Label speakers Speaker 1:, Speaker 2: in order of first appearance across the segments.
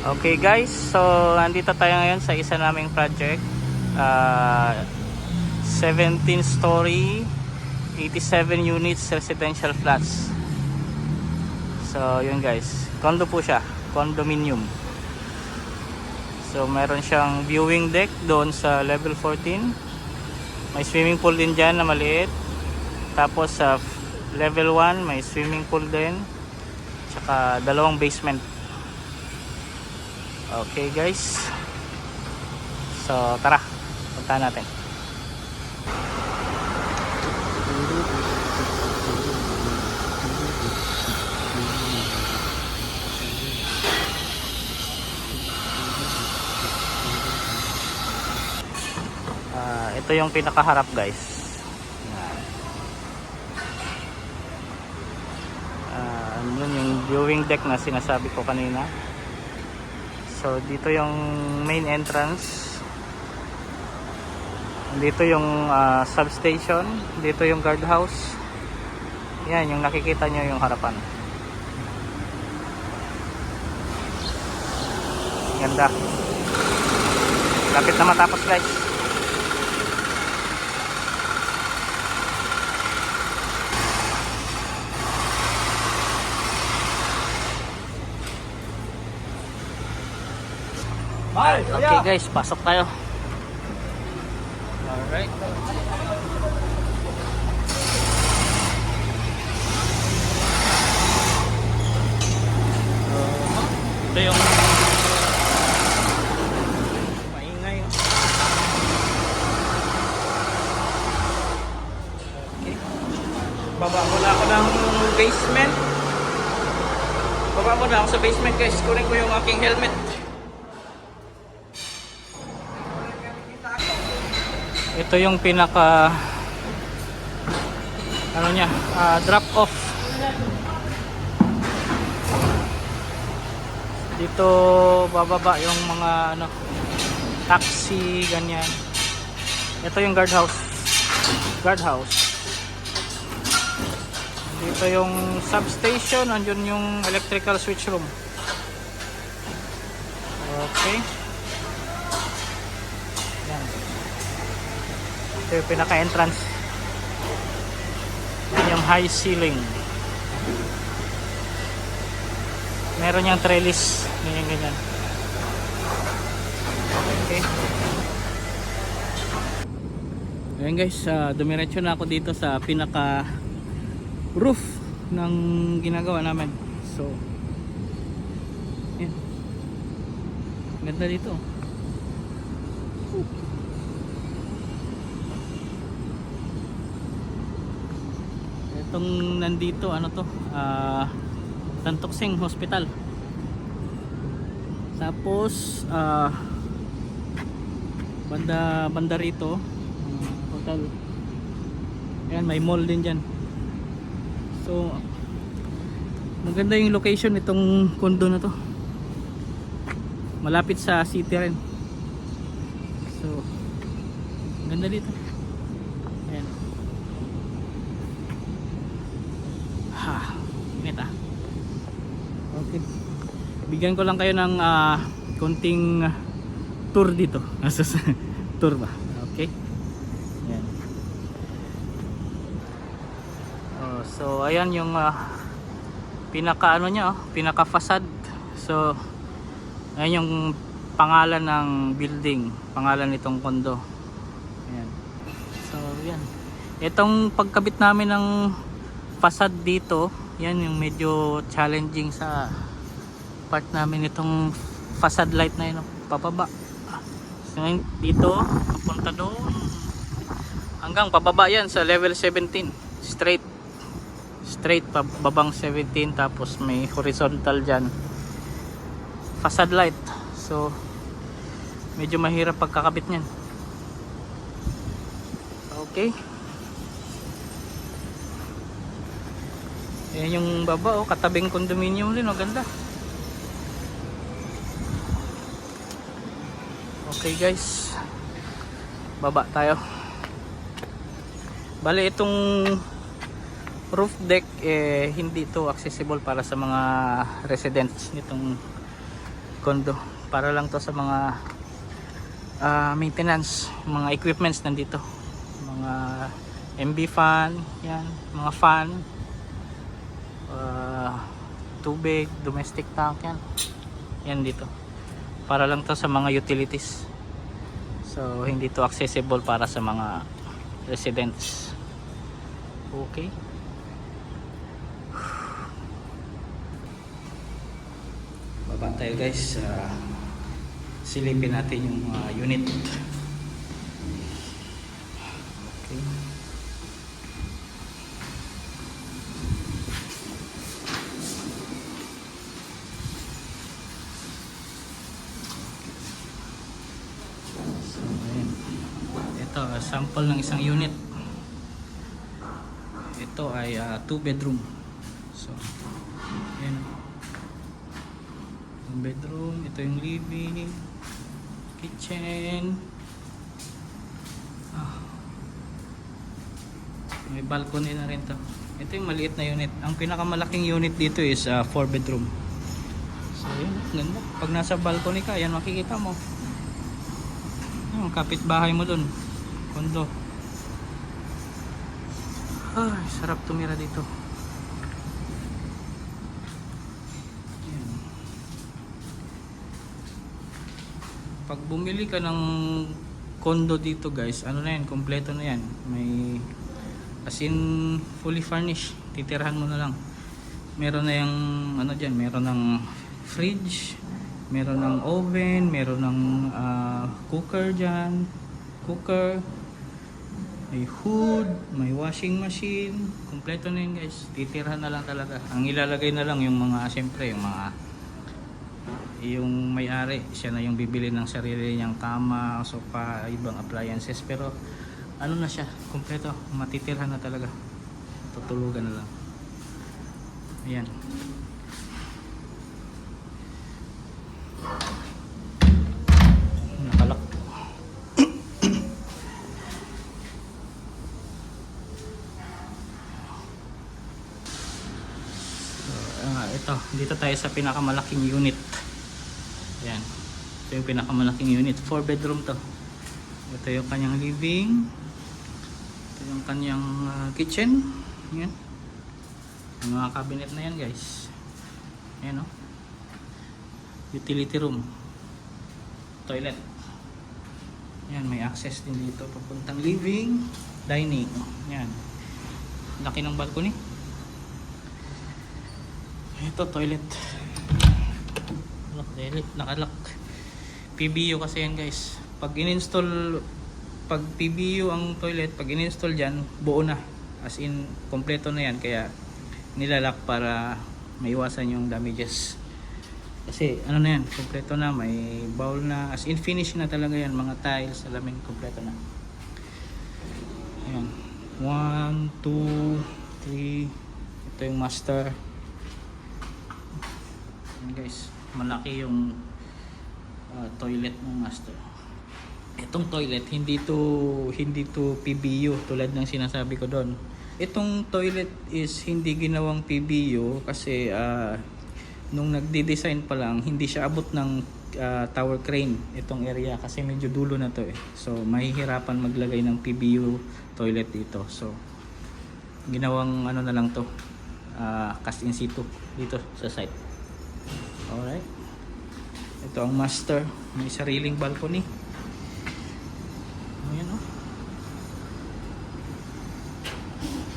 Speaker 1: Okay guys, so andito tayo ngayon sa isa naming project, 17 story 87 units residential flats. So yun guys, condo po siya, condominium. So meron siyang viewing deck doon sa level 14. May swimming pool din dyan na maliit. Tapos sa level 1 may swimming pool din, tsaka dalawang basement. Okay guys, so tara, punta natin. Ito yung pinakaharap guys. Yun yung viewing deck na sinasabi ko kanina. So dito yung main entrance, dito yung substation, dito yung guardhouse. Yan yung nakikita nyo yung harapan. Ganda, lapit na matapos guys. Okay guys, pasok tayo. Alright. Ito yung maingay. Okay. Baba muna ako ng basement. Baba muna ako sa basement guys. Kunin ko yung aking helmet. Ito yung pinaka drop off. Dito bababa yung mga taxi ganyan. Ito yung guardhouse. Dito yung substation, andun yung electrical switch room. Okay. Yan. Ito yung pinaka-entrance. Yan yung high ceiling. Meron yung trellis. Ganyan. Okay. Ayan guys, dumiretso na ako dito sa pinaka-roof ng ginagawa namin. So, yan. Ganda dito. Itong nandito Tantoksing Hospital. Tapos banda rito hotel. Ayan, may mall din dyan. So maganda yung location itong condo na to. Malapit sa city rin. So ganda dito. Ayan. Init okay, bigyan ko lang kayo ng konting tour dito. Tour ba? Okay. Ayan. So ayan yung pinaka nya, pinaka facade. So ayan yung pangalan ng building, pangalan nitong condo. Ayan. So yan, itong pagkabit namin ng facade dito, yan yung medyo challenging sa part namin itong facade light na yun, pababa. So dito, papunta doon hanggang pababa yan sa level 17, straight pababang 17, tapos may horizontal dyan, facade light. So medyo mahirap pagkakabit nyan. Okay. Ayan yung baba, katabing condominium din, ganda. Okay guys, baba tayo. Bale itong roof deck hindi ito accessible para sa mga residents nitong condo. Para lang to sa mga maintenance, mga equipments nandito, mga MB fan, yan, mga fan, tubig, domestic tank, yan dito. Para lang to sa mga utilities. So hindi to accessible para sa mga residents. Okay. Baba tayo guys. Silipin natin yung unit. Okay. So, ayan. Ito, sample ng isang unit. Ito ay 2 bedroom. So, ayan. Yung bedroom, ito yung living, kitchen. May balcony na rin to. Ito yung maliit na unit. Ang pinakamalaking unit dito is 4 bedroom. So, ayan, ganda. Pag nasa balcony ka, ayan makikita mo. Yung kapitbahay mo dun. Kondo. Ay, sarap tumira dito. Ayan. Pag bumili ka ng condo dito guys, ano na yan, kompleto na yan. May as in fully furnished. Titirahan mo na lang. Meron na yung ano dyan, meron ng fridge, meron ng oven, meron ng cooker dyan, cooker, may hood, may washing machine. Kompleto na yun guys. Titirahan na lang talaga. Ang ilalagay na lang yung mga, siyempre yung mga, yung may-ari, siya na yung bibili ng sarili niyang kama, sofa, ibang appliances. Pero ano na siya, kompleto, matitirhan na talaga. Tutulugan na lang. Ayan. Nakalak. Ito, dito tayo sa pinakamalaking unit. Ayan. Ito yung pinakamalaking unit. 4 bedroom to. Ito yung kanyang living. Ito yung kanyang kitchen. Ayan. Yung mga cabinet na yan guys. Ayan o. Utility room. Toilet. Ayan, may access din dito. Papuntang living. Dining. Ayan. Laki ng balcony. Ito toilet. Toilet nakalock. PBU kasi yan guys. Pag in-install, pag PBU ang toilet, pag in-install dyan, buo na. As in, kompleto na yan. Kaya nilalak para maiwasan yung damages. Kasi ano na yan, kompleto na. May bowl na. As in, finish na talaga yan. Mga tiles, salamin, kompleto na. Ayan. 1, 2, 3. Ito yung master. Ayan guys. Malaki yung toilet ng master. Itong toilet hindi to PBU tulad ng sinasabi ko doon. Itong toilet is hindi ginawang PBU kasi nung nagde-design pa lang hindi siya abot ng tower crane itong area kasi medyo dulo na to eh. So mahihirapan maglagay ng PBU toilet dito. So ginawang ano na lang to, cast in situ dito sa site. Alright. Ito ang master, may sariling balcony. Ayan o.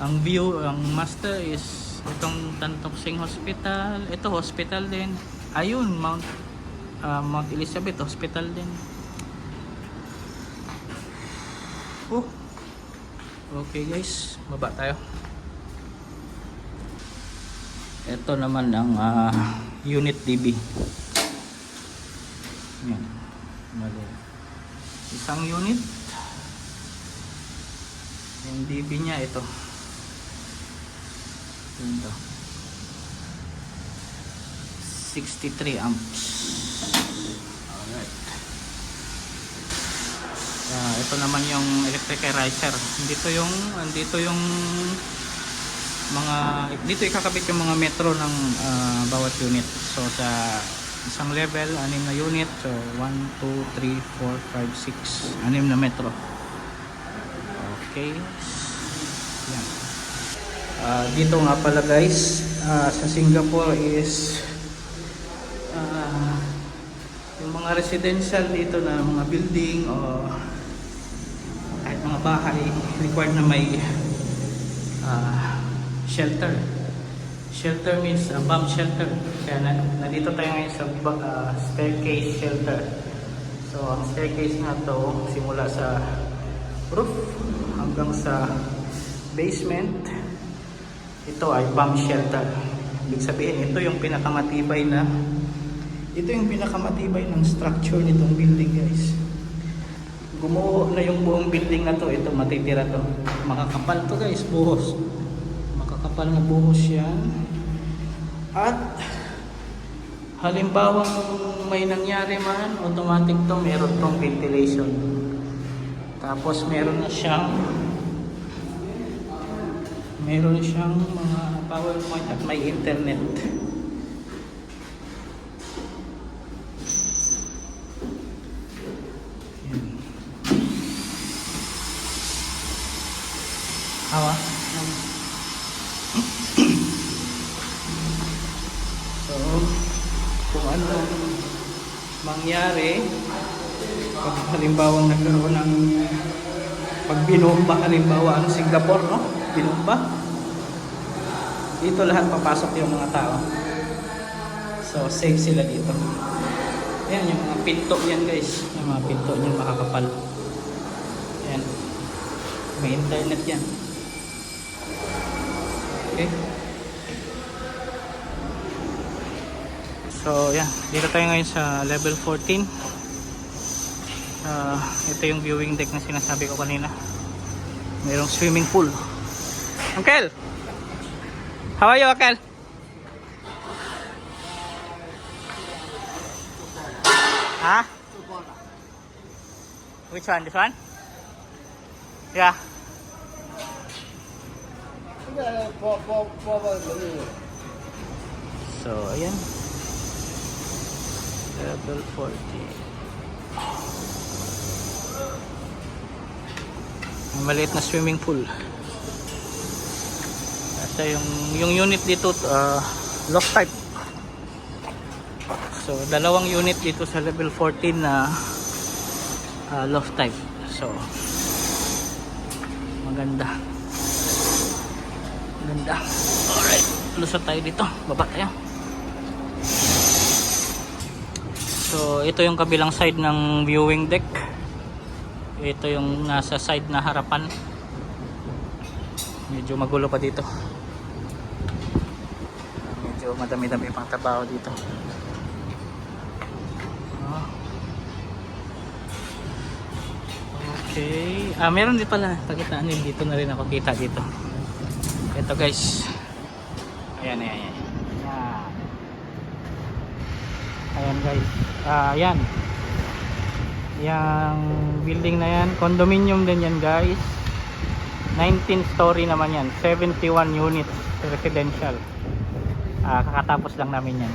Speaker 1: Ang view, ang master is itong Tantoksing Hospital. Ito hospital din. Ayun, Mount Elizabeth Hospital din. Oh. Okay guys, baba tayo. Ito naman ang unit DB. Yan. Mali. Isang unit. Yung DB niya ito. Ito. 63 amps. Alright. Ito naman yung electric riser. Dito yung mga dito ikakabit yung mga metro ng bawat unit. So sa Isang level, 6 na unit. So 1, 2, 3, 4, 5, 6, 6 na metro. Okay. Yan. Dito nga pala guys, sa Singapore is yung mga residential dito na mga building o kahit mga bahay required na may shelter. Shelter means bomb shelter. Kaya nandito tayo ngayon sa staircase shelter. So ang staircase na to simula sa roof hanggang sa basement, ito ay bomb shelter. Ibig sabihin ito yung pinakamatibay ng structure nitong building guys. Gumuho na yung buong building na to, ito matitira to. Makakapal to guys, buhos. Makakapal na buhos yan. At halimbawa kung may nangyari man, automatic to, meron tong ventilation. Tapos meron siyang mga power point at may internet. Hawa. So, kung ano mangyari pag halimbawa nagkaroon ng pag binomba, halimbawa ang Singapore, no? Binomba. Dito lahat papasok yung mga tao. So, safe sila dito. Ayan, yung mga pinto yan guys. Yung mga pinto yan makakapal. Ayan. May internet yan. Okay. So, yan. Dito tayo ngayon sa level 14. Ito yung viewing deck na sinasabi ko kanina. Mayroong swimming pool. Uncle! How are you, Uncle? Huh? Which one? This one? Yeah. So, ayan. Level 40. Maliit na swimming pool. At yung unit dito, loft type. So, dalawang unit dito sa level 14 na loft type. So, maganda. Maganda. Alright. Lusot tayo dito. Baba tayo. So, ito yung kabilang side ng viewing deck. Ito yung nasa side na harapan. Medyo magulo pa dito. Medyo madami-dami pang trabaho dito. Okay. Meron din pala pakitaan din dito na rin ako kita dito. Ito guys. Ayan. Ayan guys. Ayan. Yang building na yan, condominium din yan guys. 19 story naman yan, 71 units residential. Kakatapos lang namin yan.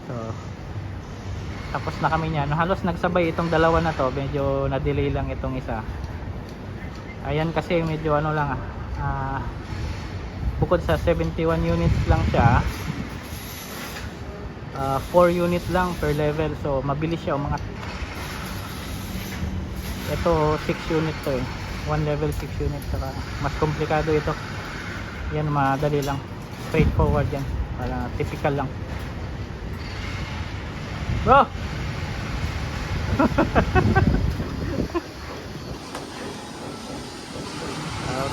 Speaker 1: So, tapos na kami yan. Halos nagsabay itong dalawa na to. Medyo na-delay lang itong isa. Ayan kasi medyo ano lang bukod sa 71 units lang siya, 4 units lang per level. So, mabilis siya umangat. Ito 6 units to eh. 1 level 6 units. Saka mas komplikado ito. Yan madali lang. Straightforward yan. Para typical lang. Bro!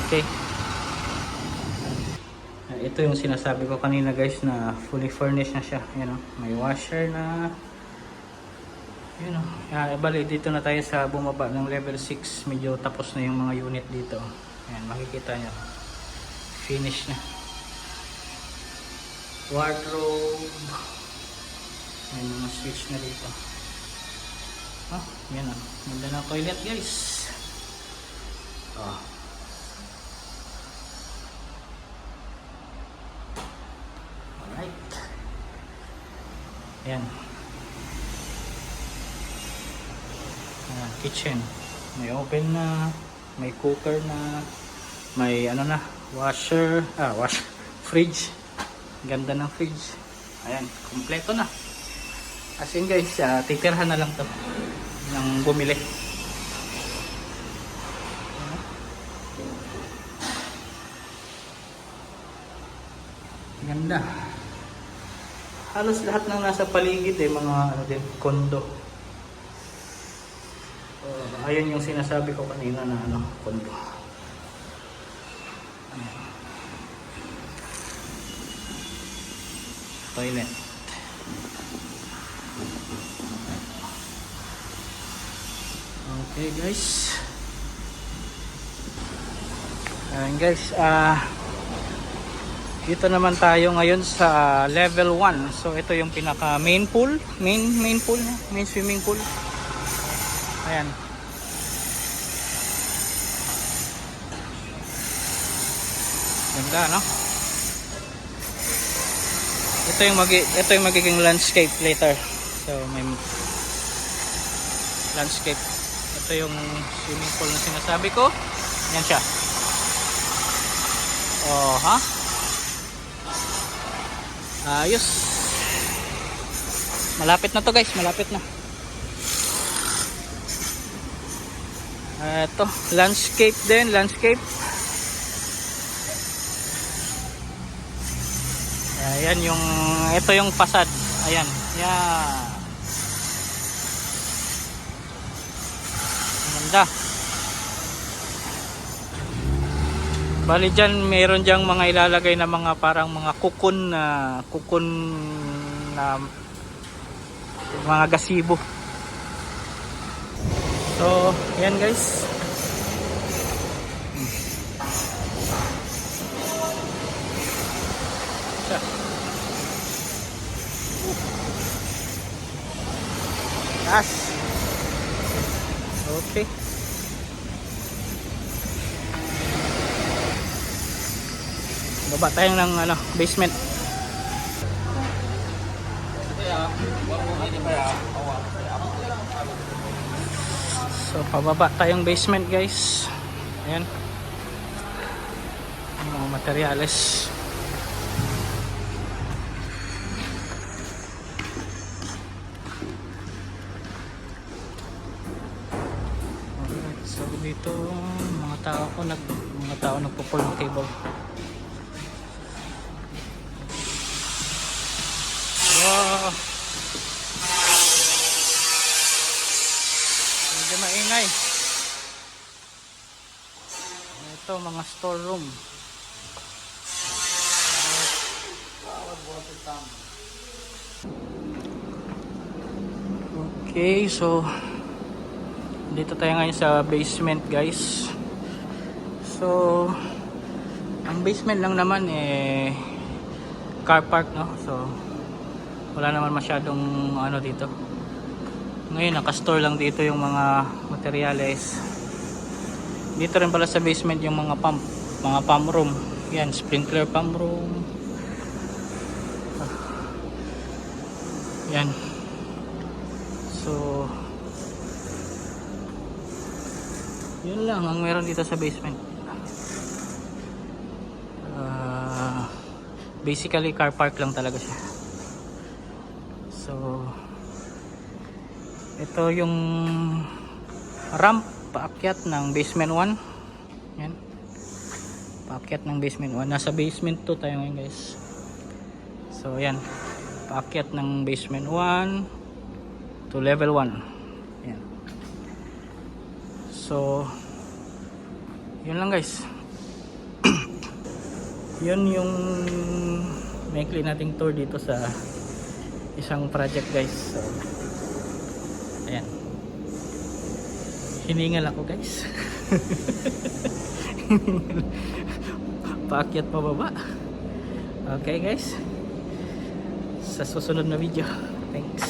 Speaker 1: Okay. Ito yung sinasabi ko kanina guys na fully furnished na siya. Yan, may washer na. Yun o. Bali dito na tayo sa bumaba ng level 6. Medyo tapos na yung mga unit dito. Ayan, makikita nyo. Finish na. Wardrobe. May mga switch na dito. Yan o. Ganda ng toilet guys. Alright. Ayan. Ayan, kitchen. May open na, may cooker na, may ano na, fridge. Ganda ng fridge. Ayan, kompleto na. As in guys, titirhan na lang to ng bumili. Ganda. Halos lahat ng nasa paligid mga ano din, kondo. Ayun yung sinasabi ko kanina na ano, kondo. Ayan. Toilet. Okay guys. Ayan guys, dito naman tayo ngayon sa level 1. So ito yung pinaka main pool, main pool, main swimming pool. Ayan. Ganda, no? Ito yung magiging landscape later. So may landscape. Ito yung swimming pool na sinasabi ko. Yan siya. Oh, ha? Ayos. Malapit na to guys, malapit na. Ito, landscape din, landscape. Ayan yung, ito yung facade. Ayan, yan. Ganda. Bali dyan, meron dyang mga ilalagay na mga parang mga kukun na mga gazebo. So, yan guys. Taas. Okay. Baba tayo ng ano, basement. So pababa tayong basement guys. Ayan. Mga materyales. Alright, so dito mga tao nagpo-pull ng cable. Wow. Hindi maingay. Ito mga storeroom. Okay, so dito tayo ngayon sa basement guys. So ang basement lang naman car park, no? So wala naman masyadong ano dito. Ngayon naka-store lang dito yung mga materyales. Dito rin pala sa basement yung mga pump room. Yan, sprinkler pump room. Yan. So yun lang ang meron dito sa basement. Basically car park lang talaga siya. So ito yung ramp paakyat ng basement 1. Yan. Paakyat ng basement 1. Nasa basement 2 tayo ngayon guys. So yan. Paakyat ng basement 1 to level 1. Yan. So yun lang guys. Yun yung maikli nating tour dito sa isang project guys. So ayan, hiningal ako guys. Paakyat pababa. Okay guys, sa susunod na video. Thanks.